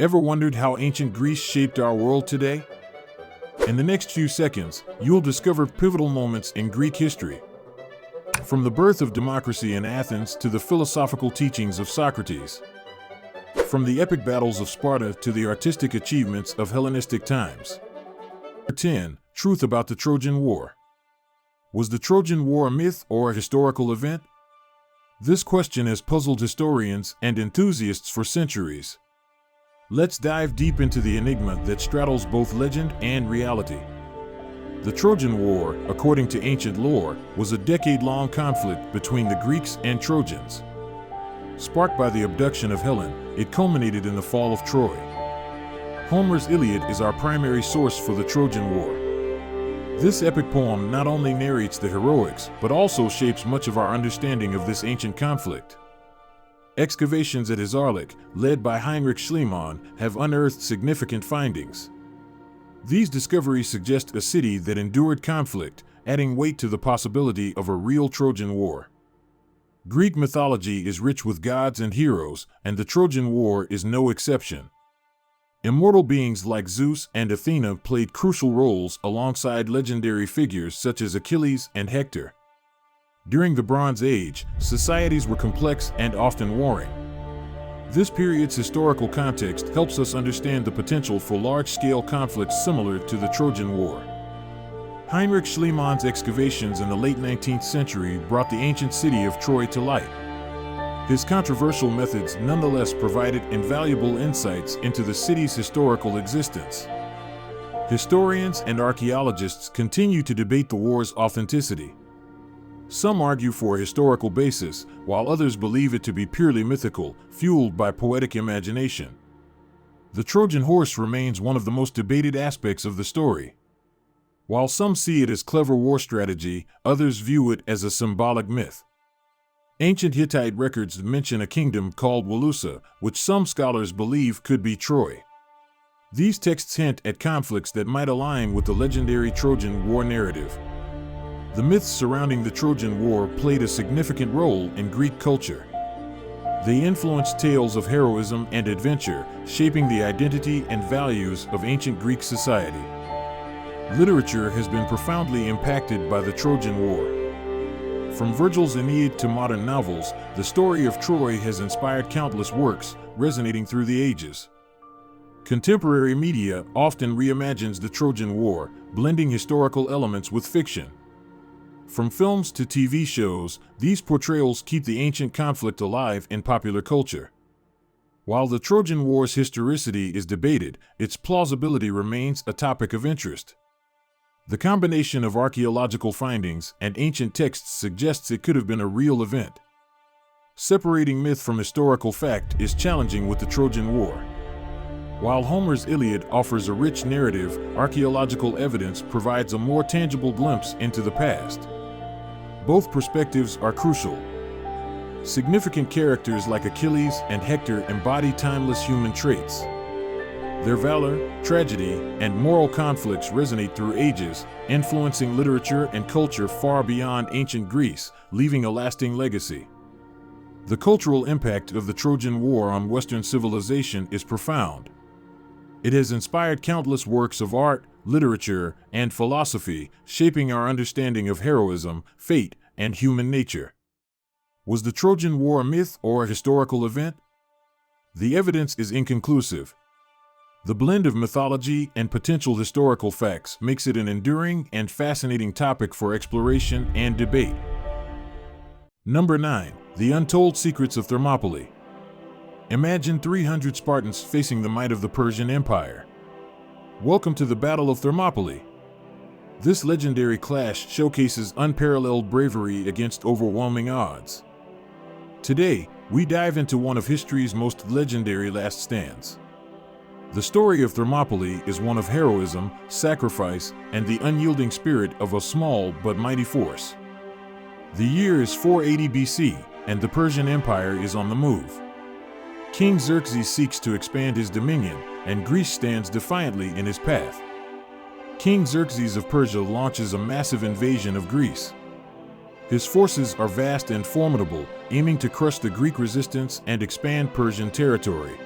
Ever wondered how ancient Greece shaped our world today? In the next few seconds, you'll discover pivotal moments in Greek history. From the birth of democracy in Athens to the philosophical teachings of Socrates. From the epic battles of Sparta to the artistic achievements of Hellenistic times. 10. Truth about the Trojan War. Was the Trojan War a myth or a historical event? This question has puzzled historians and enthusiasts for centuries. Let's dive deep into the enigma that straddles both legend and reality. The Trojan War, according to ancient lore, was a decade-long conflict between the Greeks and Trojans. Sparked by the abduction of Helen, it culminated in the fall of Troy. Homer's Iliad is our primary source for the Trojan War. This epic poem not only narrates the heroics, but also shapes much of our understanding of this ancient conflict. Excavations at Isarlik, led by Heinrich Schliemann, have unearthed significant findings. These discoveries suggest a city that endured conflict, adding weight to the possibility of a real Trojan War. Greek mythology is rich with gods and heroes, and the Trojan War is no exception. Immortal beings like Zeus and Athena played crucial roles alongside legendary figures such as Achilles and Hector. During the Bronze Age, societies were complex and often warring. This period's historical context helps us understand the potential for large-scale conflicts similar to the Trojan War. Heinrich Schliemann's excavations in the late 19th century brought the ancient city of Troy to light. His controversial methods nonetheless provided invaluable insights into the city's historical existence. Historians and archaeologists continue to debate the war's authenticity. Some argue for a historical basis, while others believe it to be purely mythical, fueled by poetic imagination. The Trojan horse remains one of the most debated aspects of the story. While some see it as clever war strategy, others view it as a symbolic myth. Ancient Hittite records mention a kingdom called Walusa, which some scholars believe could be Troy. These texts hint at conflicts that might align with the legendary Trojan War narrative. The myths surrounding the Trojan War played a significant role in Greek culture. They influenced tales of heroism and adventure, shaping the identity and values of ancient Greek society. Literature has been profoundly impacted by the Trojan War. From Virgil's Aeneid to modern novels, the story of Troy has inspired countless works, resonating through the ages. Contemporary media often reimagines the Trojan War, blending historical elements with fiction. From films to TV shows, these portrayals keep the ancient conflict alive in popular culture. While the Trojan War's historicity is debated, its plausibility remains a topic of interest. The combination of archaeological findings and ancient texts suggests it could have been a real event. Separating myth from historical fact is challenging with the Trojan War. While Homer's Iliad offers a rich narrative, archaeological evidence provides a more tangible glimpse into the past. Both perspectives are crucial. Significant characters like Achilles and Hector embody timeless human traits. Their valor, tragedy, and moral conflicts resonate through ages, influencing literature and culture far beyond ancient Greece, leaving a lasting legacy. The cultural impact of the Trojan War on Western civilization is profound. It has inspired countless works of art, literature, and philosophy, shaping our understanding of heroism, fate, and human nature. Was the Trojan War a myth or a historical event? The evidence is inconclusive. The blend of mythology and potential historical facts makes it an enduring and fascinating topic for exploration and debate. Number 9. The Untold Secrets of Thermopylae. Imagine 300 Spartans facing the might of the Persian Empire. Welcome to the Battle of Thermopylae. This legendary clash showcases unparalleled bravery against overwhelming odds. Today, we dive into one of history's most legendary last stands. The story of Thermopylae is one of heroism, sacrifice, and the unyielding spirit of a small but mighty force. The year is 480 BC, and the Persian Empire is on the move. King Xerxes seeks to expand his dominion, and Greece stands defiantly in his path. King Xerxes of Persia launches a massive invasion of Greece. His forces are vast and formidable, aiming to crush the Greek resistance and expand Persian territory.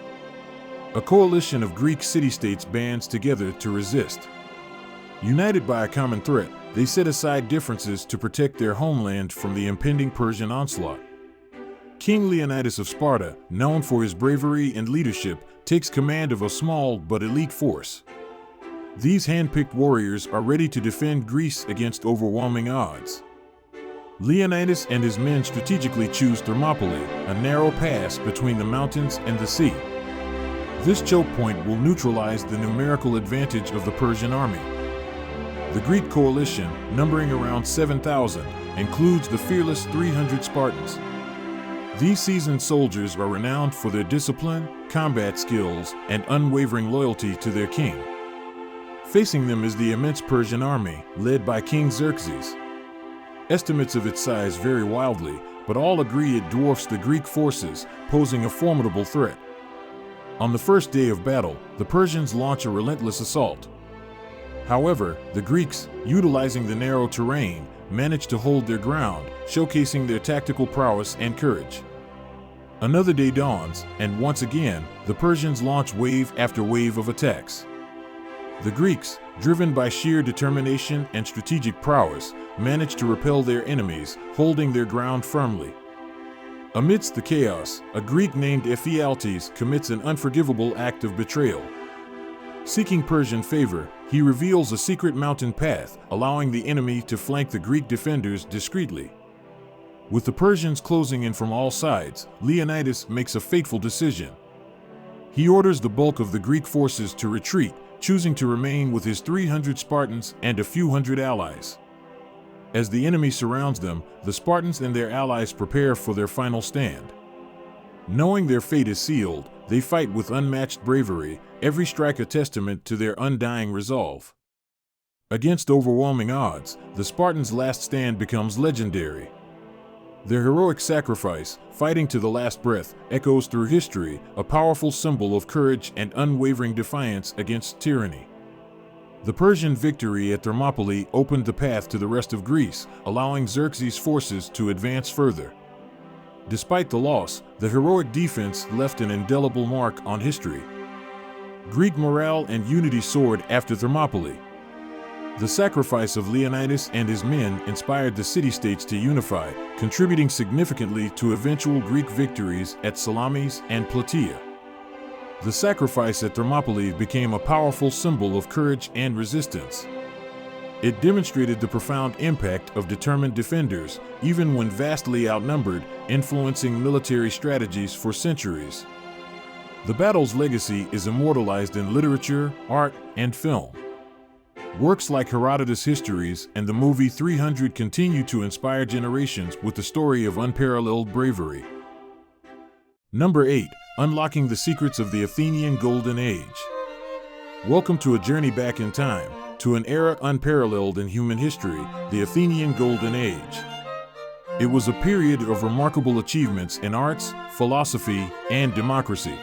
A coalition of Greek city-states bands together to resist. United by a common threat, they set aside differences to protect their homeland from the impending Persian onslaught. King Leonidas of Sparta, known for his bravery and leadership, takes command of a small but elite force. These hand-picked warriors are ready to defend Greece against overwhelming odds. Leonidas and his men strategically choose Thermopylae, a narrow pass between the mountains and the sea. This choke point will neutralize the numerical advantage of the Persian army. The Greek coalition, numbering around 7,000, includes the fearless 300 Spartans. These seasoned soldiers are renowned for their discipline, combat skills, and unwavering loyalty to their king. Facing them is the immense Persian army, led by King Xerxes. Estimates of its size vary wildly, but all agree it dwarfs the Greek forces, posing a formidable threat. On the first day of battle, the Persians launch a relentless assault. However, the Greeks, utilizing the narrow terrain, manage to hold their ground, showcasing their tactical prowess and courage. Another day dawns, and once again, the Persians launch wave after wave of attacks. The Greeks, driven by sheer determination and strategic prowess, manage to repel their enemies, holding their ground firmly. Amidst the chaos, a Greek named Ephialtes commits an unforgivable act of betrayal. Seeking Persian favor, he reveals a secret mountain path, allowing the enemy to flank the Greek defenders discreetly. With the Persians closing in from all sides, Leonidas makes a fateful decision. He orders the bulk of the Greek forces to retreat, choosing to remain with his 300 Spartans and a few hundred allies. As the enemy surrounds them, the Spartans and their allies prepare for their final stand. Knowing their fate is sealed, they fight with unmatched bravery, every strike a testament to their undying resolve. Against overwhelming odds, the Spartans' last stand becomes legendary. Their heroic sacrifice, fighting to the last breath, echoes through history, a powerful symbol of courage and unwavering defiance against tyranny. The Persian victory at Thermopylae opened the path to the rest of Greece, allowing Xerxes' forces to advance further. Despite the loss, the heroic defense left an indelible mark on history. Greek morale and unity soared after Thermopylae. The sacrifice of Leonidas and his men inspired the city-states to unify, contributing significantly to eventual Greek victories at Salamis and Plataea. The sacrifice at Thermopylae became a powerful symbol of courage and resistance. It demonstrated the profound impact of determined defenders, even when vastly outnumbered, influencing military strategies for centuries. The battle's legacy is immortalized in literature, art, and film. Works like Herodotus' Histories and the movie 300 continue to inspire generations with the story of unparalleled bravery. Number 8. Unlocking the secrets of the Athenian Golden Age. Welcome to a journey back in time, to an era unparalleled in human history, the Athenian Golden Age. It was a period of remarkable achievements in arts, philosophy, and democracy.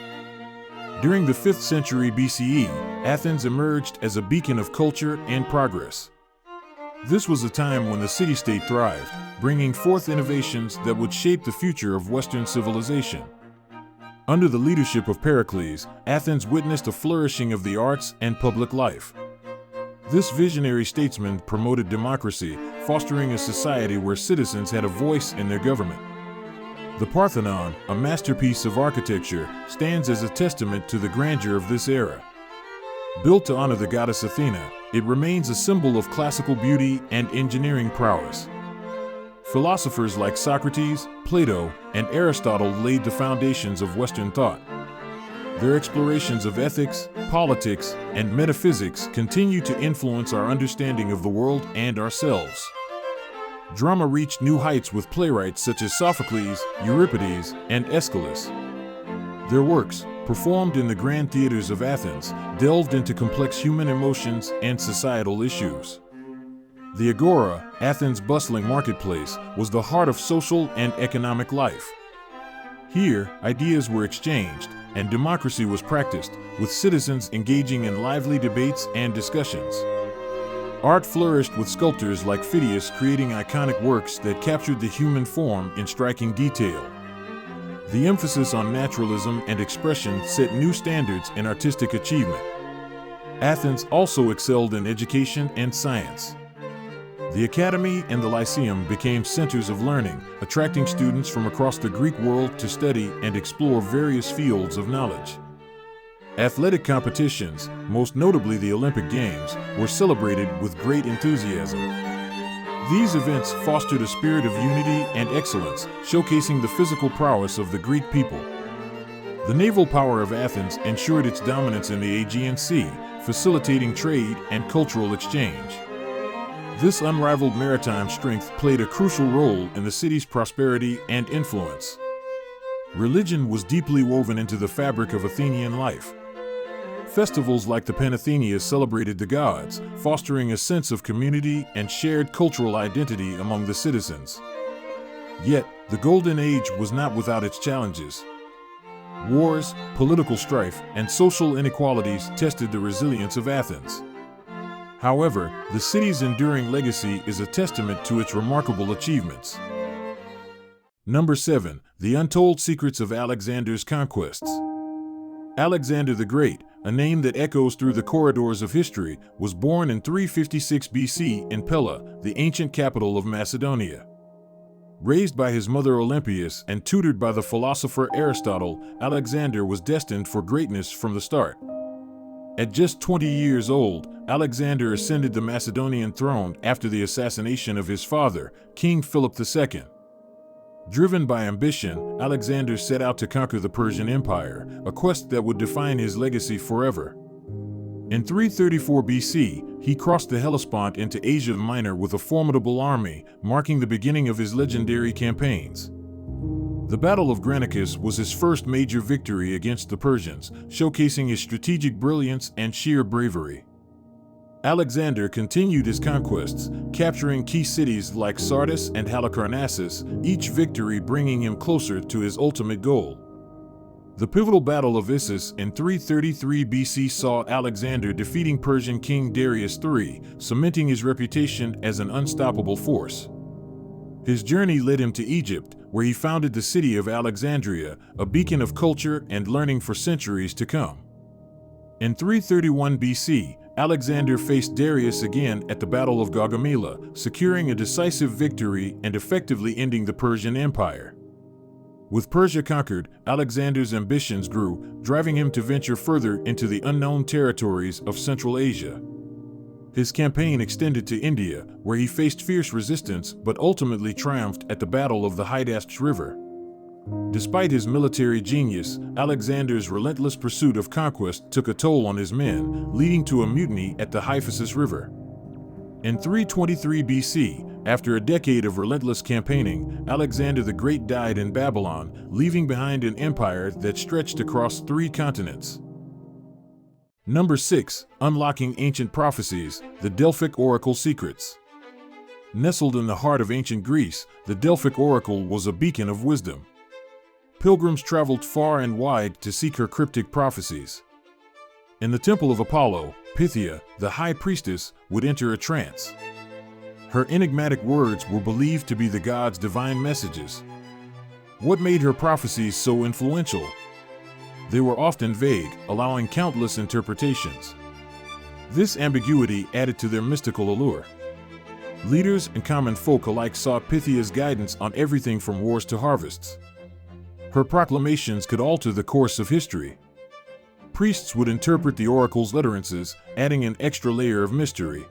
During the 5th century BCE, Athens emerged as a beacon of culture and progress. This was a time when the city-state thrived, bringing forth innovations that would shape the future of Western civilization. Under the leadership of Pericles, Athens witnessed a flourishing of the arts and public life. This visionary statesman promoted democracy, fostering a society where citizens had a voice in their government. The Parthenon, a masterpiece of architecture, stands as a testament to the grandeur of this era. Built to honor the goddess Athena, it remains a symbol of classical beauty and engineering prowess. Philosophers like Socrates, Plato, and Aristotle laid the foundations of Western thought. Their explorations of ethics, politics, and metaphysics continue to influence our understanding of the world and ourselves. Drama reached new heights with playwrights such as Sophocles, Euripides, and Aeschylus. Their works, performed in the grand theaters of Athens, delved into complex human emotions and societal issues. The Agora, Athens' bustling marketplace, was the heart of social and economic life. Here, ideas were exchanged, and democracy was practiced, with citizens engaging in lively debates and discussions. Art flourished with sculptors like Phidias creating iconic works that captured the human form in striking detail. The emphasis on naturalism and expression set new standards in artistic achievement. Athens also excelled in education and science. The Academy and the Lyceum became centers of learning, attracting students from across the Greek world to study and explore various fields of knowledge. Athletic competitions, most notably the Olympic Games, were celebrated with great enthusiasm. These events fostered a spirit of unity and excellence, showcasing the physical prowess of the Greek people. The naval power of Athens ensured its dominance in the Aegean Sea, facilitating trade and cultural exchange. This unrivaled maritime strength played a crucial role in the city's prosperity and influence. Religion was deeply woven into the fabric of Athenian life. Festivals like the Panathenea celebrated the gods, fostering a sense of community and shared cultural identity among the citizens. Yet, the Golden Age was not without its challenges. Wars, political strife, and social inequalities tested the resilience of Athens. However, the city's enduring legacy is a testament to its remarkable achievements. Number 7. The Untold Secrets of Alexander's Conquests. Alexander the Great, a name that echoes through the corridors of history, was born in 356 BC in Pella, the ancient capital of Macedonia. Raised by his mother Olympias and tutored by the philosopher Aristotle, Alexander was destined for greatness from the start. At just 20 years old, Alexander ascended the Macedonian throne after the assassination of his father, King Philip II. Driven by ambition, Alexander set out to conquer the Persian Empire, a quest that would define his legacy forever. In 334 BC, he crossed the Hellespont into Asia Minor with a formidable army, marking the beginning of his legendary campaigns. The Battle of Granicus was his first major victory against the Persians, showcasing his strategic brilliance and sheer bravery. Alexander continued his conquests, capturing key cities like Sardis and Halicarnassus, each victory bringing him closer to his ultimate goal. The pivotal Battle of Issus in 333 BC saw Alexander defeating Persian King Darius III, cementing his reputation as an unstoppable force. His journey led him to Egypt, where he founded the city of Alexandria, a beacon of culture and learning for centuries to come. In 331 BC, Alexander faced Darius again at the Battle of Gaugamela, securing a decisive victory and effectively ending the Persian Empire. With Persia conquered, Alexander's ambitions grew, driving him to venture further into the unknown territories of Central Asia. His campaign extended to India, where he faced fierce resistance but ultimately triumphed at the Battle of the Hydaspes River. Despite his military genius, Alexander's relentless pursuit of conquest took a toll on his men, leading to a mutiny at the Hyphasis River. In 323 BC, after a decade of relentless campaigning, Alexander the Great died in Babylon, leaving behind an empire that stretched across 3 continents. Number 6. Unlocking Ancient Prophecies, the Delphic Oracle Secrets. Nestled in the heart of ancient Greece, the Delphic Oracle was a beacon of wisdom. Pilgrims traveled far and wide to seek her cryptic prophecies. In the temple of Apollo, Pythia, the high priestess, would enter a trance. Her enigmatic words were believed to be the god's divine messages. What made her prophecies so influential? They were often vague, allowing countless interpretations. This ambiguity added to their mystical allure. Leaders and common folk alike sought Pythia's guidance on everything from wars to harvests. Her proclamations could alter the course of history. Priests would interpret the oracle's utterances, adding an extra layer of mystery.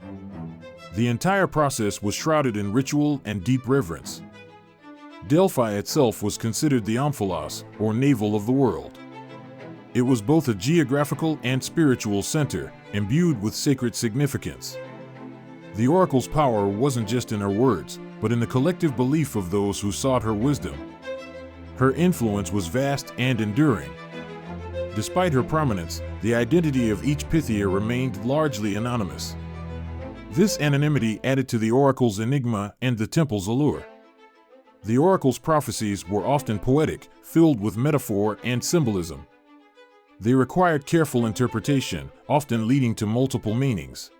The entire process was shrouded in ritual and deep reverence. Delphi itself was considered the omphalos, or navel of the world. It was both a geographical and spiritual center, imbued with sacred significance. The oracle's power wasn't just in her words, but in the collective belief of those who sought her wisdom. Her influence was vast and enduring. Despite her prominence, the identity of each Pythia remained largely anonymous. This anonymity added to the oracle's enigma and the temple's allure. The oracle's prophecies were often poetic, filled with metaphor and symbolism. They required careful interpretation, often leading to multiple meanings.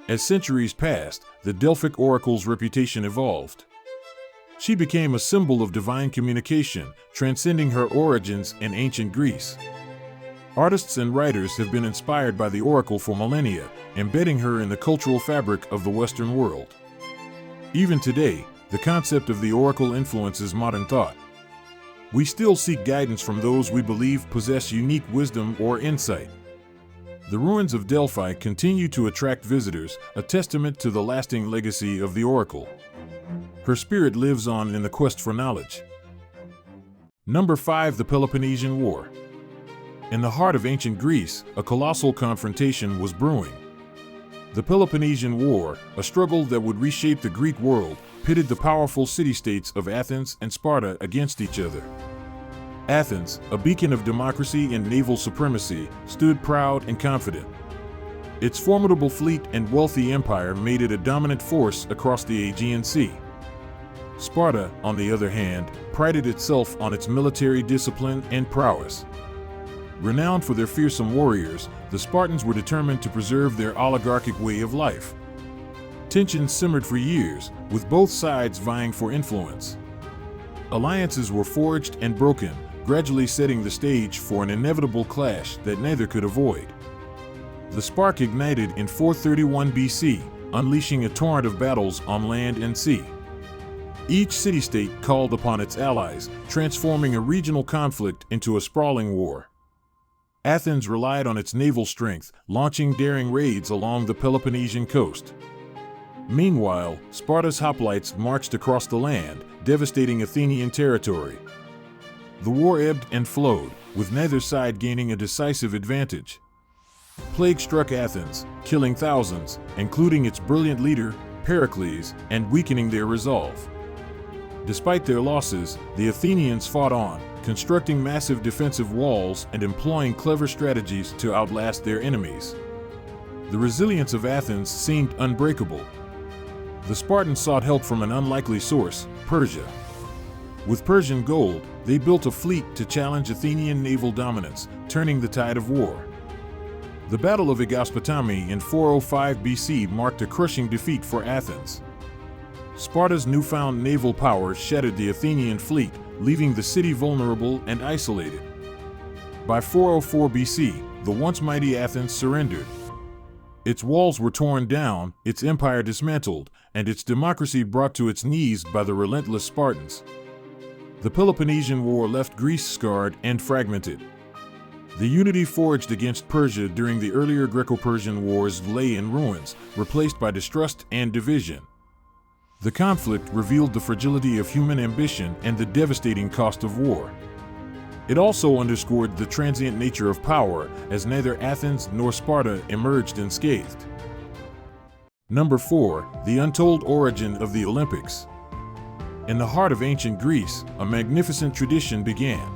As centuries passed, the Delphic Oracle's reputation evolved. She became a symbol of divine communication, transcending her origins in ancient Greece. Artists and writers have been inspired by the oracle for millennia, embedding her in the cultural fabric of the Western world. Even today, the concept of the oracle influences modern thought. We still seek guidance from those we believe possess unique wisdom or insight. The ruins of Delphi continue to attract visitors, a testament to the lasting legacy of the oracle. Her spirit lives on in the quest for knowledge. Number 5. The Peloponnesian War. In the heart of ancient Greece, a colossal confrontation was brewing. The Peloponnesian War, a struggle that would reshape the Greek world, pitted the powerful city-states of Athens and Sparta against each other. Athens, a beacon of democracy and naval supremacy, stood proud and confident. Its formidable fleet and wealthy empire made it a dominant force across the Aegean Sea. Sparta, on the other hand, prided itself on its military discipline and prowess. Renowned for their fearsome warriors, the Spartans were determined to preserve their oligarchic way of life. Tensions simmered for years, with both sides vying for influence. Alliances were forged and broken, gradually setting the stage for an inevitable clash that neither could avoid. The spark ignited in 431 BC, unleashing a torrent of battles on land and sea. Each city-state called upon its allies, transforming a regional conflict into a sprawling war. Athens relied on its naval strength, launching daring raids along the Peloponnesian coast. Meanwhile, Sparta's hoplites marched across the land, devastating Athenian territory. The war ebbed and flowed, with neither side gaining a decisive advantage. Plague struck Athens, killing thousands, including its brilliant leader, Pericles, and weakening their resolve. Despite their losses, the Athenians fought on, constructing massive defensive walls and employing clever strategies to outlast their enemies. The resilience of Athens seemed unbreakable. The Spartans sought help from an unlikely source, Persia. With Persian gold, they built a fleet to challenge Athenian naval dominance, turning the tide of war. The Battle of Igaspotami in 405 BC marked a crushing defeat for Athens. Sparta's newfound naval power shattered the Athenian fleet, leaving the city vulnerable and isolated. By 404 BC, the once mighty Athens surrendered. Its walls were torn down, its empire dismantled, and its democracy brought to its knees by the relentless Spartans. The Peloponnesian War left Greece scarred and fragmented. The unity forged against Persia during the earlier Greco-Persian wars lay in ruins, replaced by distrust and division. The conflict revealed the fragility of human ambition and the devastating cost of war. It also underscored the transient nature of power, as neither Athens nor Sparta emerged unscathed. Number 4. The untold origin of the Olympics. In the heart of ancient Greece, a magnificent tradition began.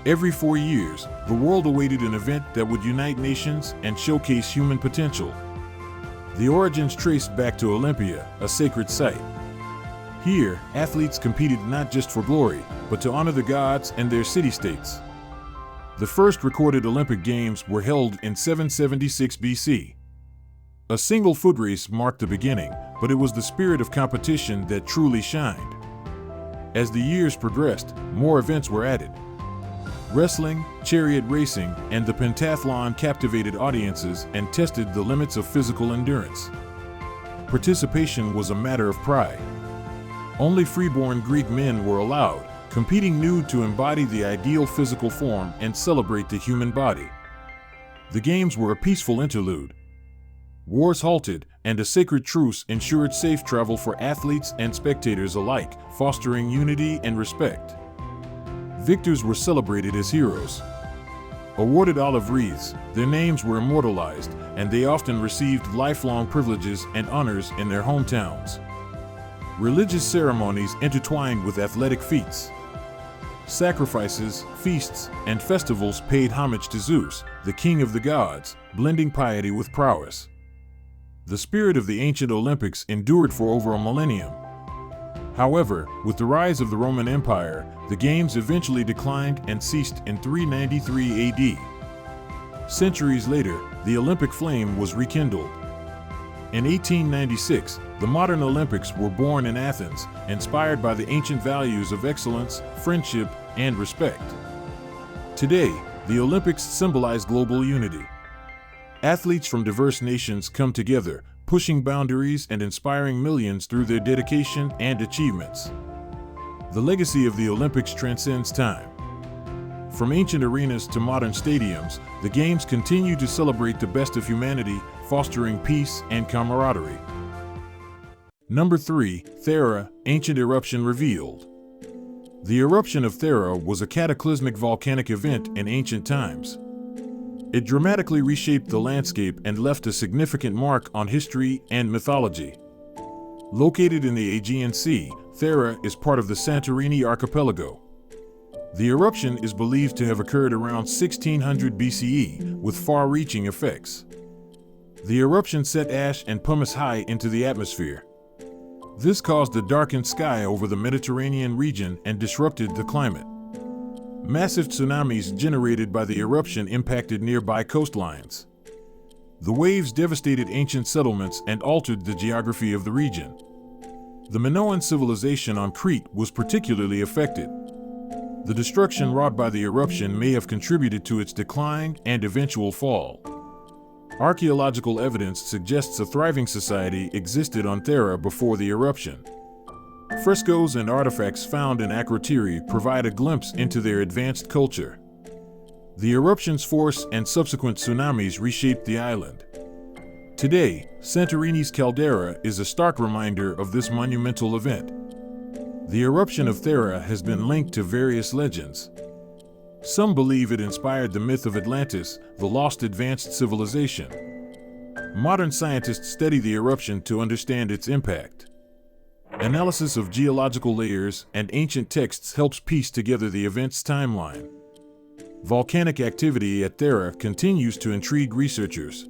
Every 4 years, the world awaited an event that would unite nations and showcase human potential. The origins traced back to Olympia, a sacred site. Here, athletes competed not just for glory, but to honor the gods and their city-states. The first recorded Olympic Games were held in 776 BC. A single foot race marked the beginning, but it was the spirit of competition that truly shined. As the years progressed, more events were added. Wrestling, chariot racing, and the pentathlon captivated audiences and tested the limits of physical endurance. Participation was a matter of pride. Only freeborn Greek men were allowed, competing nude to embody the ideal physical form and celebrate the human body. The games were a peaceful interlude. Wars halted, and a sacred truce ensured safe travel for athletes and spectators alike, fostering unity and respect. Victors were celebrated as heroes. Awarded olive wreaths, their names were immortalized, and they often received lifelong privileges and honors in their hometowns. Religious ceremonies intertwined with athletic feats. Sacrifices, feasts, and festivals paid homage to Zeus, the king of the gods, blending piety with prowess. The spirit of the ancient Olympics endured for over a millennium. However, with the rise of the Roman Empire, the games eventually declined and ceased in 393 AD. Centuries later, the Olympic flame was rekindled. In 1896, The modern Olympics were born in Athens, inspired by the ancient values of excellence, friendship, and respect. Today, the Olympics symbolize global unity. Athletes from diverse nations come together, pushing boundaries and inspiring millions through their dedication and achievements. The legacy of the Olympics transcends time. From ancient arenas to modern stadiums, the Games continue to celebrate the best of humanity, fostering peace and camaraderie. Number 3. Thera, Ancient Eruption Revealed. The eruption of Thera was a cataclysmic volcanic event in ancient times. It dramatically reshaped the landscape and left a significant mark on history and mythology. Located in the Aegean Sea, Thera is part of the Santorini archipelago. The eruption is believed to have occurred around 1600 BCE, with far-reaching effects. The eruption set ash and pumice high into the atmosphere. This caused a darkened sky over the Mediterranean region and disrupted the climate. Massive tsunamis generated by the eruption impacted nearby coastlines. The waves devastated ancient settlements and altered the geography of the region. The Minoan civilization on Crete was particularly affected. The destruction wrought by the eruption may have contributed to its decline and eventual fall. Archaeological evidence suggests a thriving society existed on Thera before the eruption. Frescoes and artifacts found in Akrotiri provide a glimpse into their advanced culture. The eruption's force and subsequent tsunamis reshaped the island. Today, Santorini's caldera is a stark reminder of this monumental event. The eruption of Thera has been linked to various legends. Some believe it inspired the myth of Atlantis, the lost advanced civilization. Modern scientists study the eruption to understand its impact. Analysis of geological layers and ancient texts helps piece together the event's timeline. Volcanic activity at Thera continues to intrigue researchers.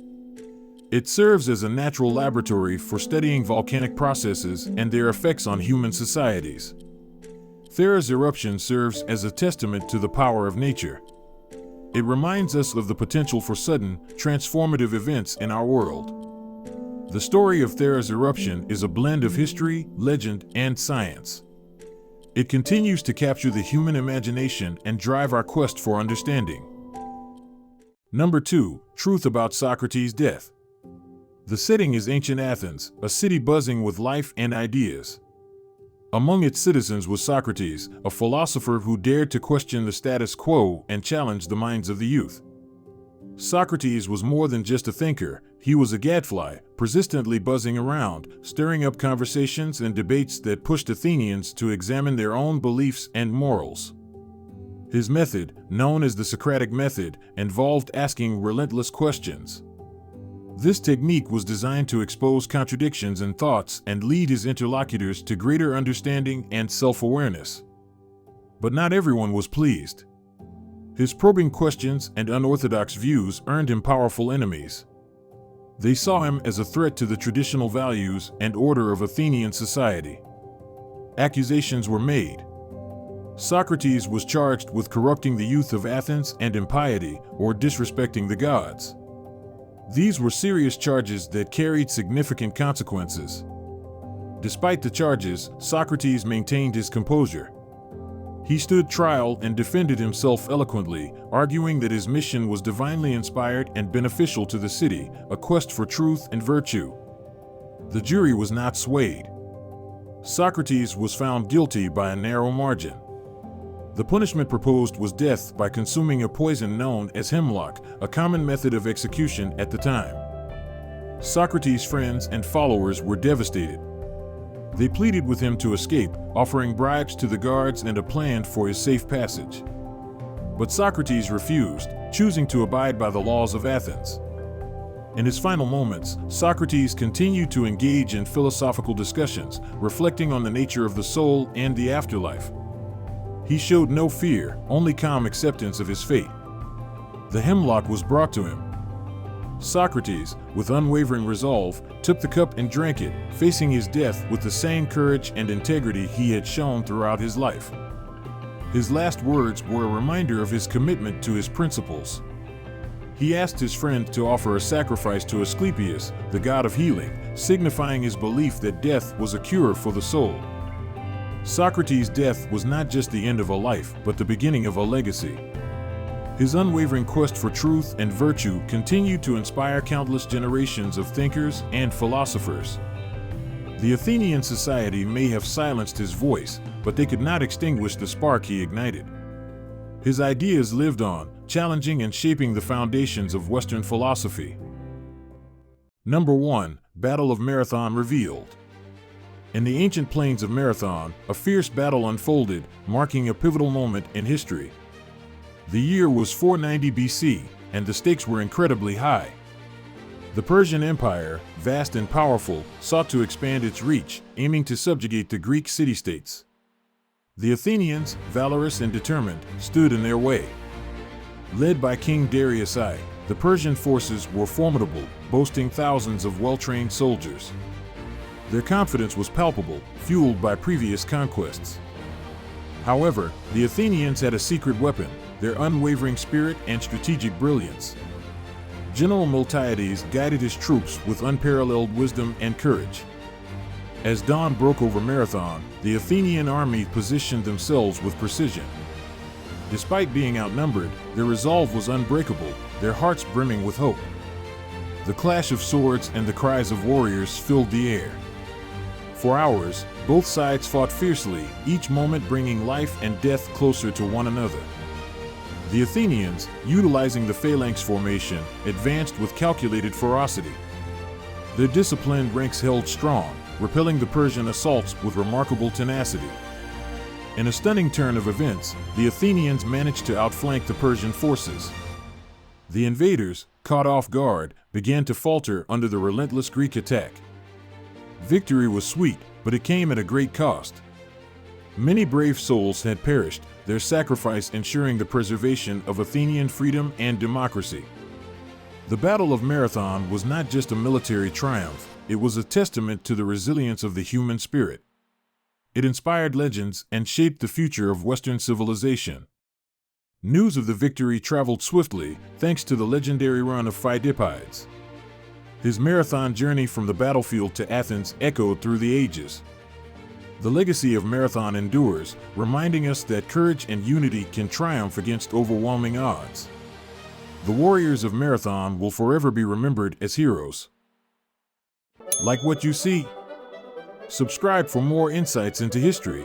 It serves as a natural laboratory for studying volcanic processes and their effects on human societies. Thera's eruption serves as a testament to the power of nature. It reminds us of the potential for sudden, transformative events in our world. The story of Thera's eruption is a blend of history, legend, and science. It continues to capture the human imagination and drive our quest for understanding. Number 2. Truth about Socrates' death. The setting is ancient Athens, a city buzzing with life and ideas. Among its citizens was Socrates, a philosopher who dared to question the status quo and challenge the minds of the youth. Socrates was more than just a thinker, he was a gadfly, persistently buzzing around, stirring up conversations and debates that pushed Athenians to examine their own beliefs and morals. His method, known as the Socratic method, involved asking relentless questions. This technique was designed to expose contradictions in thoughts and lead his interlocutors to greater understanding and self-awareness. But not everyone was pleased. His probing questions and unorthodox views earned him powerful enemies. They saw him as a threat to the traditional values and order of Athenian society. Accusations were made. Socrates was charged with corrupting the youth of Athens and impiety, or disrespecting the gods. These were serious charges that carried significant consequences. Despite the charges, Socrates maintained his composure. He stood trial and defended himself eloquently, arguing that his mission was divinely inspired and beneficial to the city, a quest for truth and virtue. The jury was not swayed. Socrates was found guilty by a narrow margin. The punishment proposed was death by consuming a poison known as hemlock, a common method of execution at the time. Socrates' friends and followers were devastated. They pleaded with him to escape, offering bribes to the guards and a plan for his safe passage. But Socrates refused, choosing to abide by the laws of Athens. In his final moments, Socrates continued to engage in philosophical discussions, reflecting on the nature of the soul and the afterlife. He showed no fear, only calm acceptance of his fate. The hemlock was brought to him. Socrates, with unwavering resolve, took the cup and drank it, facing his death with the same courage and integrity he had shown throughout his life. His last words were a reminder of his commitment to his principles. He asked his friend to offer a sacrifice to Asclepius, the god of healing, signifying his belief that death was a cure for the soul. Socrates' death was not just the end of a life, but the beginning of a legacy. His unwavering quest for truth and virtue continued to inspire countless generations of thinkers and philosophers. The Athenian society may have silenced his voice, but they could not extinguish the spark he ignited. His ideas lived on, challenging and shaping the foundations of Western philosophy. Number 1. Battle of Marathon revealed. In the ancient plains of Marathon, a fierce battle unfolded, marking a pivotal moment in history. The year was 490 BC, and the stakes were incredibly high. The Persian Empire, vast and powerful, sought to expand its reach, aiming to subjugate the Greek city-states. The Athenians, valorous and determined, stood in their way. Led by King Darius I, the Persian forces were formidable, boasting thousands of well-trained soldiers. Their confidence was palpable, fueled by previous conquests. However, the Athenians had a secret weapon: their unwavering spirit and strategic brilliance. General Miltiades guided his troops with unparalleled wisdom and courage. As dawn broke over Marathon, the Athenian army positioned themselves with precision. Despite being outnumbered, their resolve was unbreakable, their hearts brimming with hope. The clash of swords and the cries of warriors filled the air. For hours, both sides fought fiercely, each moment bringing life and death closer to one another. The Athenians, utilizing the phalanx formation, advanced with calculated ferocity. Their disciplined ranks held strong, repelling the Persian assaults with remarkable tenacity. In a stunning turn of events, the Athenians managed to outflank the Persian forces. The invaders, caught off guard, began to falter under the relentless Greek attack. Victory was sweet, but it came at a great cost. Many brave souls had perished, their sacrifice ensuring the preservation of Athenian freedom and democracy. The Battle of Marathon was not just a military triumph, it was a testament to the resilience of the human spirit. It inspired legends and shaped the future of Western civilization. News of the victory traveled swiftly, thanks to the legendary run of Phidippides. His marathon journey from the battlefield to Athens echoed through the ages. The legacy of Marathon endures, reminding us that courage and unity can triumph against overwhelming odds. The warriors of Marathon will forever be remembered as heroes. Like what you see? Subscribe for more insights into history.